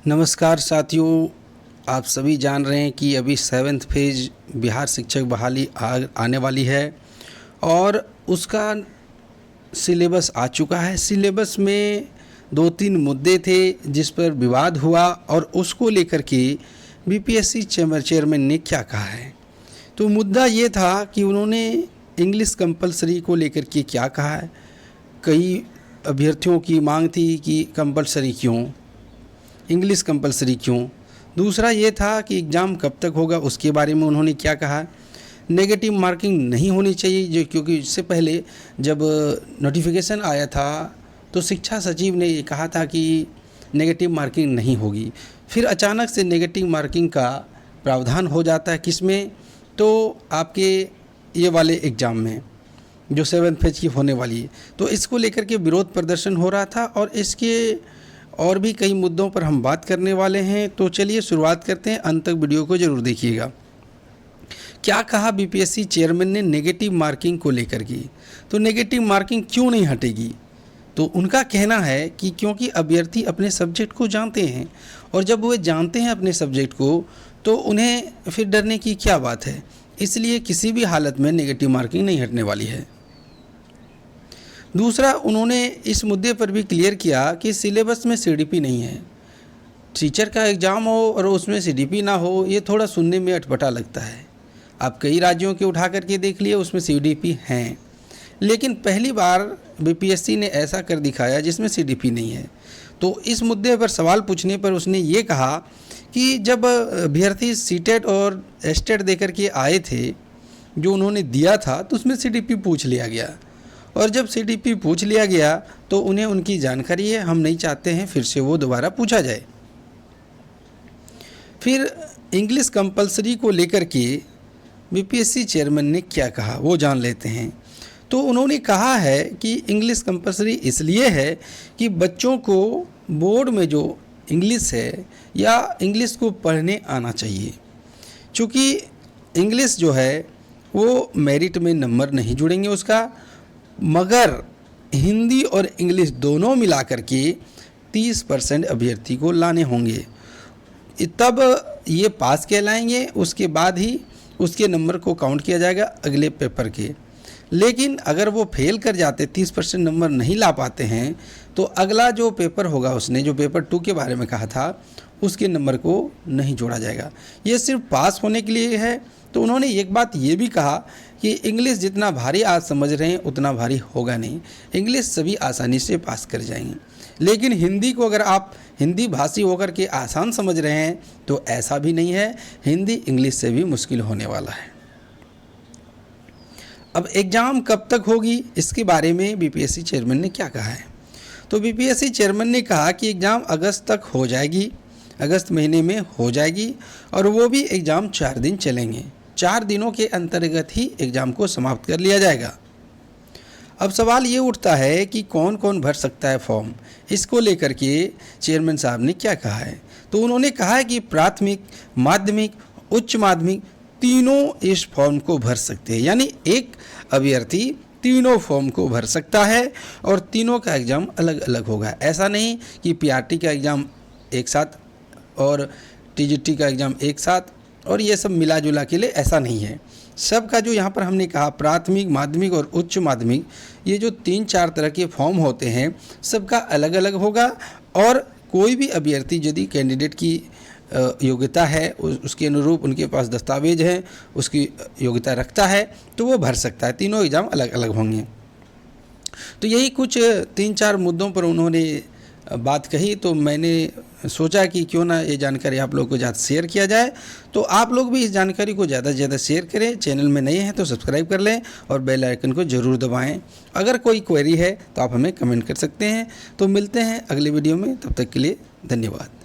नमस्कार साथियों, आप सभी जान रहे हैं कि अभी 7th फेज़ बिहार शिक्षक बहाली आने वाली है और उसका सिलेबस आ चुका है। सिलेबस में 2-3 मुद्दे थे जिस पर विवाद हुआ और उसको लेकर के बीपीएससी चेयरमैन ने क्या कहा है। तो मुद्दा ये था कि उन्होंने इंग्लिश कंपलसरी को लेकर के क्या कहा है। कई अभ्यर्थियों की मांग थी कि कंपलसरी क्यों, इंग्लिश कंपलसरी क्यों। दूसरा ये था कि एग्ज़ाम कब तक होगा, उसके बारे में उन्होंने क्या कहा। नेगेटिव मार्किंग नहीं होनी चाहिए जो, क्योंकि इससे पहले जब नोटिफिकेशन आया था तो शिक्षा सचिव ने ये कहा था कि नेगेटिव मार्किंग नहीं होगी। फिर अचानक से नेगेटिव मार्किंग का प्रावधान हो जाता है किसमें, तो आपके ये वाले एग्ज़ाम में जो 7th फेज की होने वाली है। तो इसको लेकर के विरोध प्रदर्शन हो रहा था और इसके और भी कई मुद्दों पर हम बात करने वाले हैं। तो चलिए शुरुआत करते हैं, अंत तक वीडियो को ज़रूर देखिएगा। क्या कहा बीपीएससी चेयरमैन ने नेगेटिव मार्किंग को लेकर के। तो नेगेटिव मार्किंग क्यों नहीं हटेगी, तो उनका कहना है कि क्योंकि अभ्यर्थी अपने सब्जेक्ट को जानते हैं और जब वे जानते हैं अपने सब्जेक्ट को तो उन्हें फिर डरने की क्या बात है, इसलिए किसी भी हालत में नेगेटिव मार्किंग नहीं हटने वाली है। दूसरा, उन्होंने इस मुद्दे पर भी क्लियर किया कि सिलेबस में सीडीपी नहीं है। टीचर का एग्ज़ाम हो और उसमें सीडीपी ना हो, ये थोड़ा सुनने में अटपटा लगता है। आप कई राज्यों के उठा करके देख लिए, उसमें सीडीपी हैं, लेकिन पहली बार बीपीएससी ने ऐसा कर दिखाया जिसमें सीडीपी नहीं है। तो इस मुद्दे पर सवाल पूछने पर उसने ये कहा कि जब अभ्यर्थी सीटेट और एस्टेट देकर के आए थे, जो उन्होंने दिया था, तो उसमें सीडीपी पूछ लिया गया और जब सीडीपी पूछ लिया गया तो उन्हें उनकी जानकारी है, हम नहीं चाहते हैं फिर से वो दोबारा पूछा जाए। फिर इंग्लिश कंपलसरी को लेकर के बीपीएससी चेयरमैन ने क्या कहा वो जान लेते हैं। तो उन्होंने कहा है कि इंग्लिश कंपलसरी इसलिए है कि बच्चों को बोर्ड में जो इंग्लिश है या इंग्लिश को पढ़ने आना चाहिए। चूँकि इंग्लिश जो है वो मेरिट में नंबर नहीं जुड़ेंगे उसका, मगर हिंदी और इंग्लिश दोनों मिलाकर के 30% अभ्यर्थी को लाने होंगे, तब ये पास कहलाएंगे। उसके बाद ही उसके नंबर को काउंट किया जाएगा अगले पेपर के। लेकिन अगर वो फेल कर जाते, 30% नंबर नहीं ला पाते हैं, तो अगला जो पेपर होगा, उसने जो पेपर 2 के बारे में कहा था, उसके नंबर को नहीं जोड़ा जाएगा। ये सिर्फ पास होने के लिए है। तो उन्होंने एक बात ये भी कहा कि इंग्लिश जितना भारी आज समझ रहे हैं उतना भारी होगा नहीं, इंग्लिश सभी आसानी से पास कर जाएंगे। लेकिन हिंदी को अगर आप हिंदी भाषी होकर के आसान समझ रहे हैं तो ऐसा भी नहीं है, हिंदी इंग्लिश से भी मुश्किल होने वाला है। अब एग्ज़ाम कब तक होगी, इसके बारे में बीपीएससी चेयरमैन ने क्या कहा है। तो बीपीएससी चेयरमैन ने कहा कि एग्ज़ाम अगस्त तक हो जाएगी, अगस्त महीने में हो जाएगी और वो भी एग्ज़ाम 4 दिन चलेंगे। 4 दिनों के अंतर्गत ही एग्ज़ाम को समाप्त कर लिया जाएगा। अब सवाल ये उठता है कि कौन कौन भर सकता है फॉर्म, इसको लेकर के चेयरमैन साहब ने क्या कहा है। तो उन्होंने कहा है कि प्राथमिक, माध्यमिक, उच्च माध्यमिक तीनों इस फॉर्म को भर सकते हैं, यानी एक अभ्यर्थी तीनों फॉर्म को भर सकता है और तीनों का एग्ज़ाम अलग अलग होगा। ऐसा नहीं कि पीआरटी का एग्ज़ाम एक साथ और टीजीटी का एग्ज़ाम एक साथ और ये सब मिला जुला के लिए, ऐसा नहीं है। सबका जो यहाँ पर हमने कहा प्राथमिक, माध्यमिक और उच्च माध्यमिक, ये जो 3-4 तरह के फॉर्म होते हैं, सबका अलग अलग होगा और कोई भी अभ्यर्थी यदि कैंडिडेट की योग्यता है, उसके अनुरूप उनके पास दस्तावेज हैं, उसकी योग्यता रखता है, तो वो भर सकता है। तीनों एग्ज़ाम अलग अलग होंगे। तो यही कुछ 3-4 मुद्दों पर उन्होंने बात कही, तो मैंने सोचा कि क्यों ना ये जानकारी आप लोगों को ज़्यादा शेयर किया जाए। तो आप लोग भी इस जानकारी को ज़्यादा से ज़्यादा शेयर करें। चैनल में नए हैं तो सब्सक्राइब कर लें और बेल आइकन को ज़रूर दबाएं। अगर कोई क्वेरी है तो आप हमें कमेंट कर सकते हैं। तो मिलते हैं अगले वीडियो में, तब तक के लिए धन्यवाद।